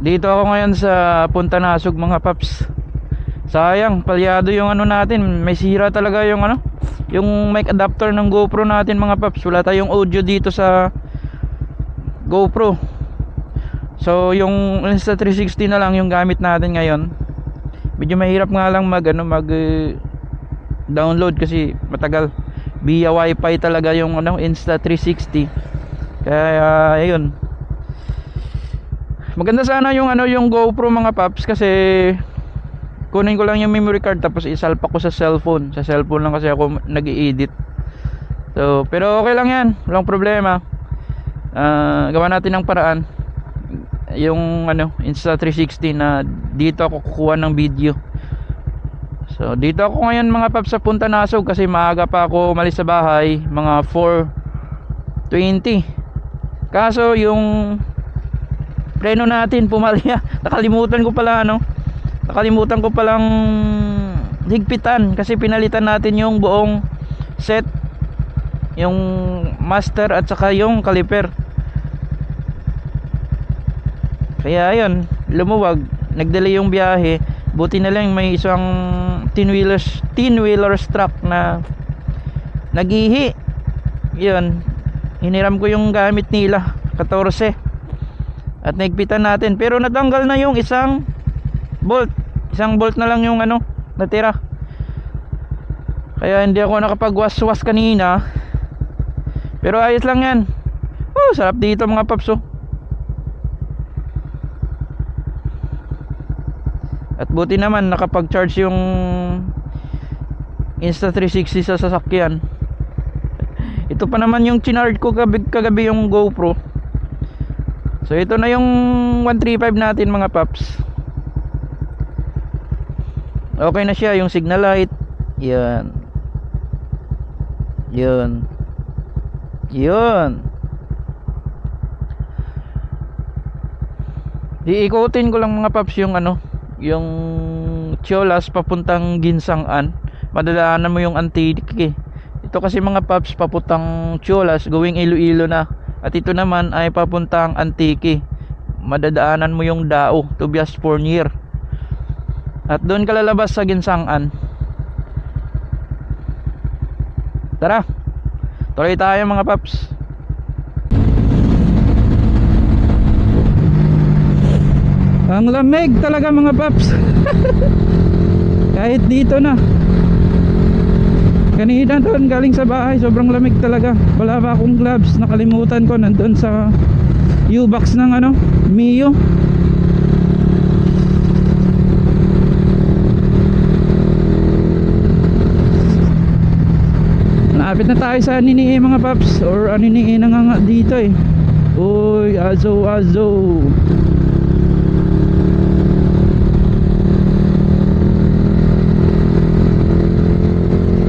Dito ako ngayon sa Punta Nasug mga paps. Sayang, palyado yung ano natin. May sira talaga yung ano, yung mic adapter ng GoPro natin mga paps. Wala tayong audio dito sa GoPro. So yung Insta360 na lang yung gamit natin ngayon. Medyo mahirap nga lang mag download kasi matagal. Via wifi talaga yung ano, Insta360. Kaya ayun. Maganda sana yung ano, yung GoPro mga paps, kasi kunin ko lang yung memory card tapos isalpak ko sa cellphone. Sa cellphone lang kasi ako nag-i-edit. So, pero okay lang yan, walang problema. Gawa natin ng paraan. Yung ano, Insta360 na dito ako kukuha ng video. So, dito ako ngayon mga paps sa Punta Nasug kasi maaga pa ako umalis sa bahay, mga 4:20. Kaso yung preno natin pumalya. Nakalimutan ko palang higpitan kasi pinalitan natin yung buong set, yung master at saka yung caliper. Kaya ayun, lumuwag, nagdelay yung biyahe. Buti na lang may isang 10-wheelers truck na nagihi. Yun, hiniram ko yung gamit nila, 14, at naigpitan natin. Pero natanggal na yung isang bolt na lang yung ano natira. Kaya hindi ako nakapagwas-was kanina. Pero ayos lang yan. Sarap dito mga paps. At buti naman nakapag-charge yung Insta360 sa sasakyan. Ito pa naman yung chinarge ko kagabi yung GoPro. So ito na yung 135 natin mga paps. Okay na siya, yung signal light. Yan. Iikutin ko lang mga paps yung ano, yung Tiolas papuntang Ginsangan. Madadaanan mo yung Antique. Ito kasi mga paps papuntang Tiolas going Iloilo na. At ito naman ay papuntang Antique. Madadaanan mo yung Dao, Tobias Fournier. At doon ka lalabas sa Ginsangan. Tara, tuloy tayo mga paps. Ang lamig talaga mga paps. Kahit dito na. Kanina doon galing sa bahay, sobrang lamig talaga. Wala pa akong gloves, nakalimutan ko nandun sa U-box ng ano, Mio. Malapit na tayo sa Anini mga paps, or Anini na nga dito eh. Uy, azo.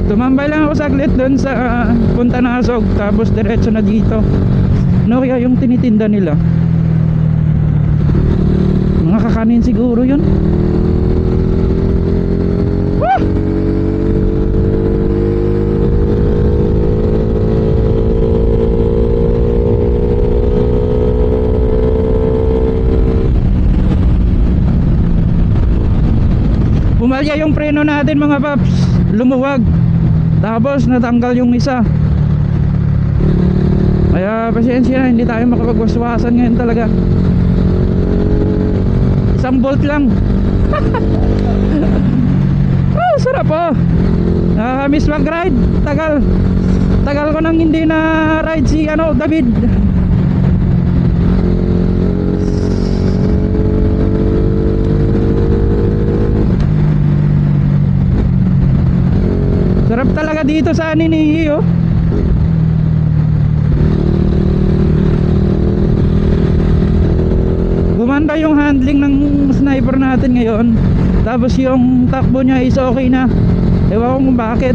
Tumambay lang ako saglit doon sa Punta Nasug, tapos diretso na dito. Ano kaya yung tinitinda nila? Mga kakanin siguro yun. Pumalya yung preno natin mga paps, lumuwag. Tapos natanggal yung isa. Kaya pasensya, hindi tayo makapagwaswasan ngayon talaga. Isang bolt lang. Sarap po. Nakakamiss mag-ride. Tagal ko nang hindi na ride si David. Sarap talaga dito sa Anini, oh. Gumanda yung handling ng sniper natin ngayon. Tapos yung takbo niya is okay na. Ewan ko kung bakit.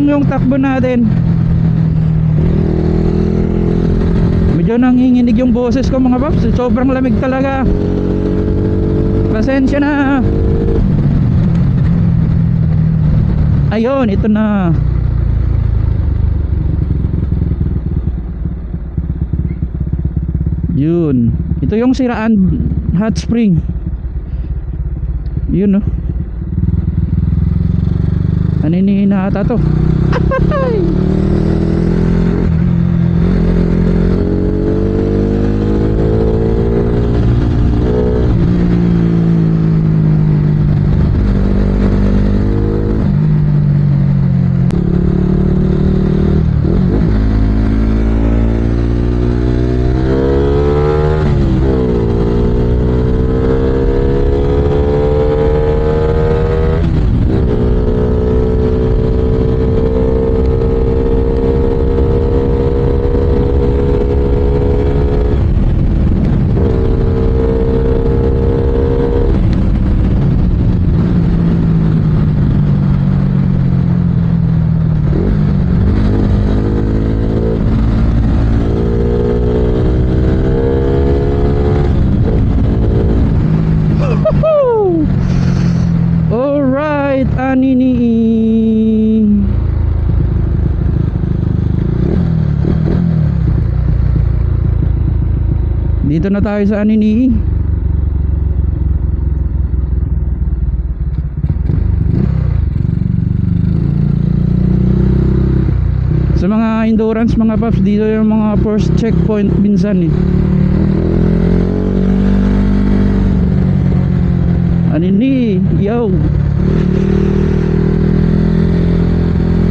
lang yung takbo natin. Medyo nanginginig yung boses ko mga paps. Sobrang lamig talaga. Pasensya na. Ayun, ito na. Yun. Ito yung siraan hot spring. Yun, no. Aninihin na ata to. Alright, Anini. Dito na tayo sa Anini. Sa mga endurance mga paps, dito yung mga first checkpoint minsan eh. Anini, yo.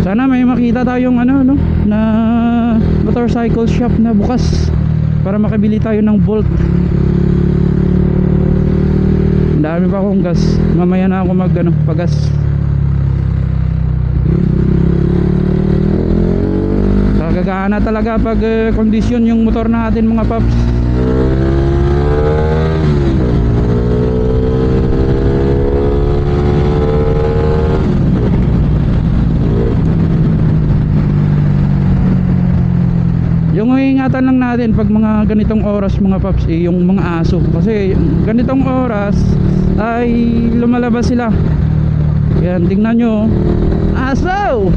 Sana may makita tayong ano na motorcycle shop na bukas para makabili tayo ng Bolt. Ang dami pa akong gas. Mamaya na ako pagas. Gagana talaga pag kondisyon yung motor natin mga paps. Yung ingatan lang natin pag mga ganitong oras mga paps yung mga aso, kasi ganitong oras ay lumalabas sila. Yan, tingnan nyo, aso.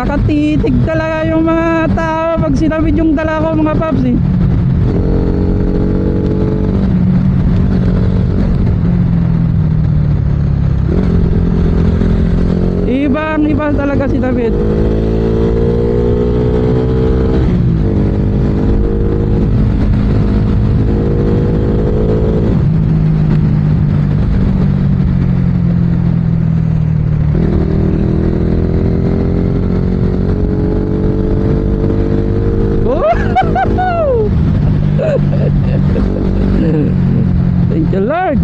Katitig talaga yung mga tao pag sinabit yung dala ko mga paps eh. Ibang-iba talaga si David. Thank you Lord.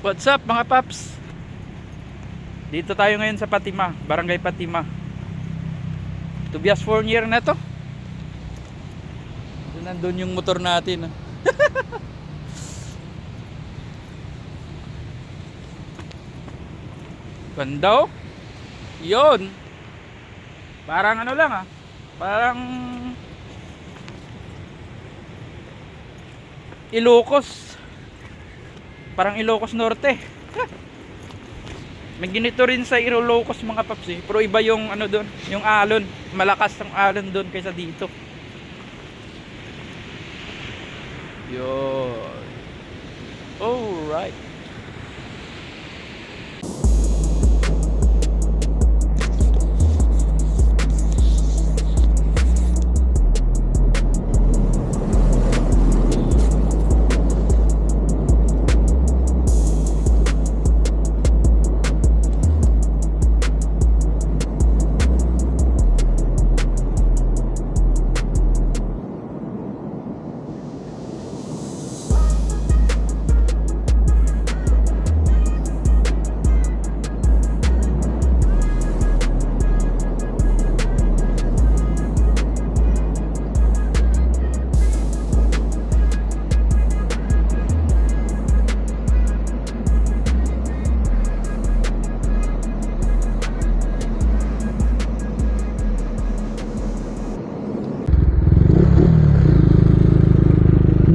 What's up mga paps? Dito tayo ngayon sa Patima, Barangay Patima. Tubias 4 year na to. Nandun yung motor natin. Ganda oh. Yun. Parang ano lang parang Ilocos. Parang Ilocos Norte. May ginito rin sa Ilocos mga paps eh. Pero iba yung ano doon, yung alon. Malakas ang alon doon kaysa dito. Yun. Alright.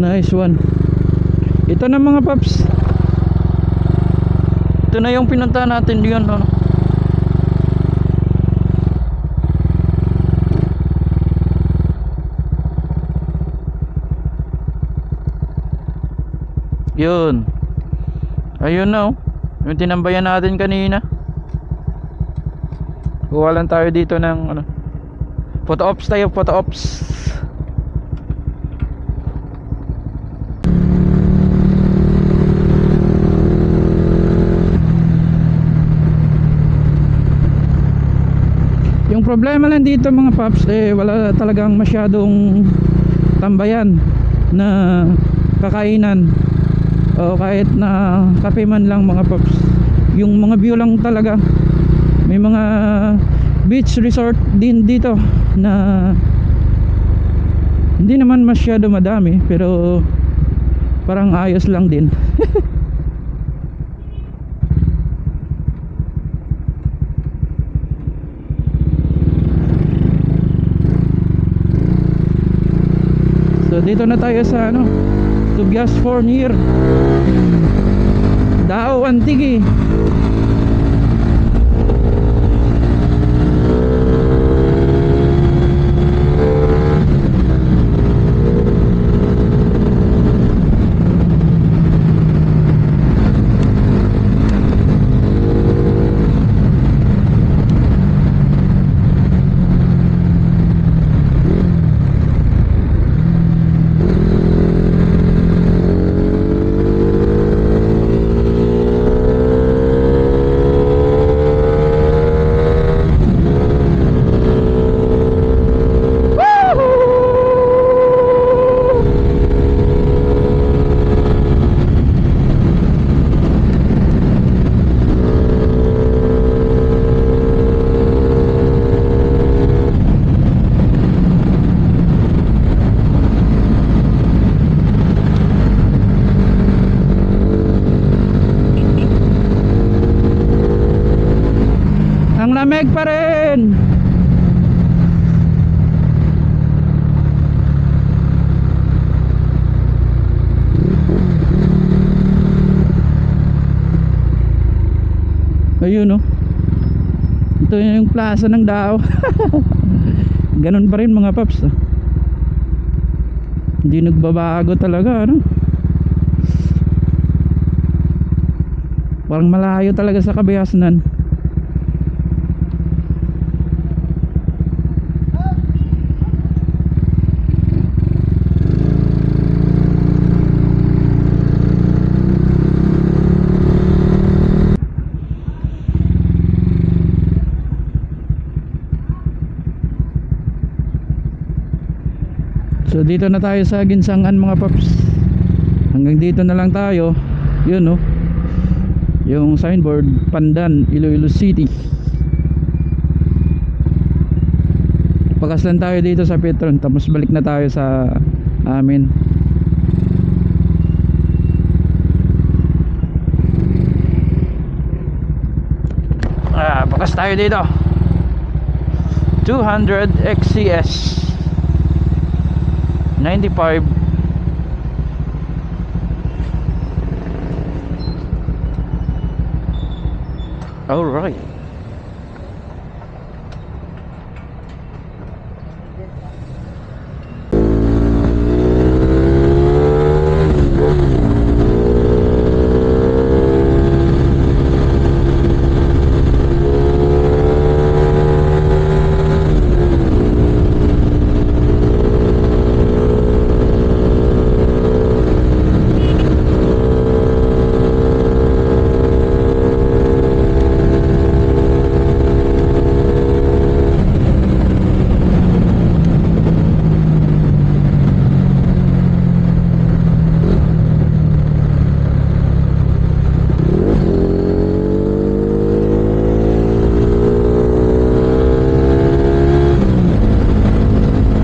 Nice one. Ito na mga paps. Ito na yung pinunta natin diyan, ano. Yun. Ayun na oh. Yung tinambayan natin kanina. Kuha lang tayo dito ng ano. Photo ops tayo, photo ops. Yung problema lang dito mga paps, wala talagang masyadong tambayan na kakainan o kahit na kape man lang mga paps. Yung mga view lang talaga. May mga beach resort din dito na hindi naman masyado madami pero parang ayos lang din. So dito na tayo sa ano, Tubias Fournier, Dao Antique. Ang lamig pa rin. Ayun oh. Ito yung plaza ng Dao. Ganun pa rin mga paps. Hindi nagbabago talaga, ano? Parang malayo talaga sa Kabayasnan. So dito na tayo sa Ginsangan mga paps. Hanggang dito na lang tayo. Yun oh. Yung signboard, Pandan, Iloilo City. Pagas lang tayo dito sa Petron, tapos balik na tayo sa amin. Pagas tayo dito. 200 XCS 95. All right.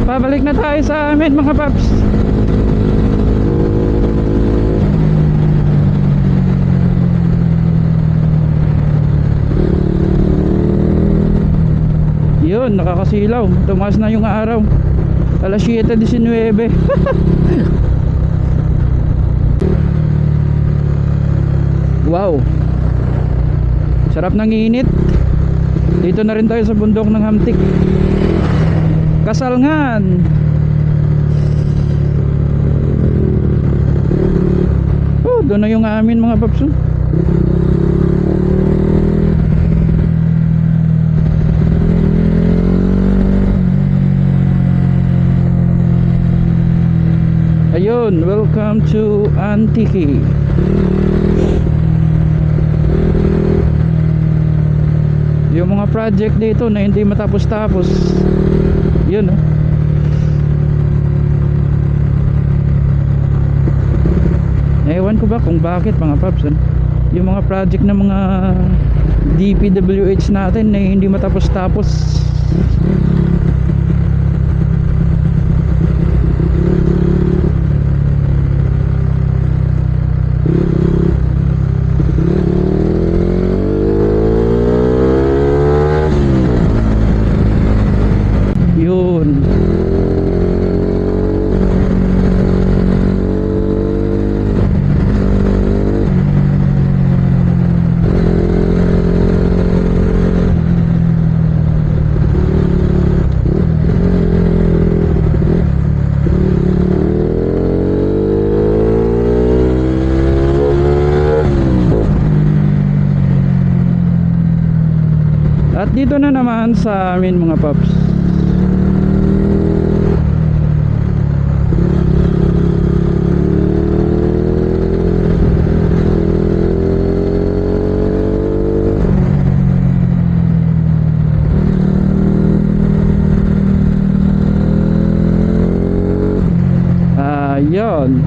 Pabalik na tayo sa amin mga paps. Yun, nakakasilaw. Tumaas na yung araw. Alas 7:19. Wow, sarap ng init. Dito na rin tayo sa bundok ng Hamtik, Kasalngan. Oh, doon na yung amin mga paps. Ayun, welcome to Antique. Yung mga project dito na hindi matapos-tapos. Yun oh. Ewan ko ba kung bakit mga paps, yung mga project ng mga DPWH natin na hindi matapos-tapos. Yun. At dito na naman sa amin mga paps. Ayun.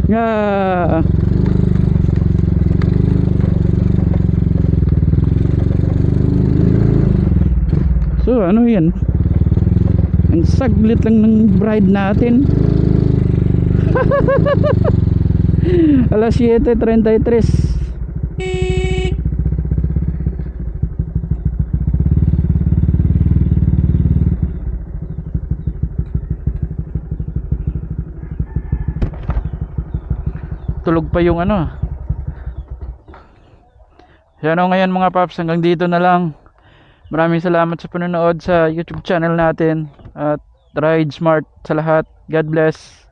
Yeah. So ano yan? Ang saglit lang ng bride natin. Alas 7:33. Tulog pa yung ano. Yan o ngayon mga paps, hanggang dito na lang. Maraming salamat sa panonood sa YouTube channel natin. At ride smart sa lahat. God bless.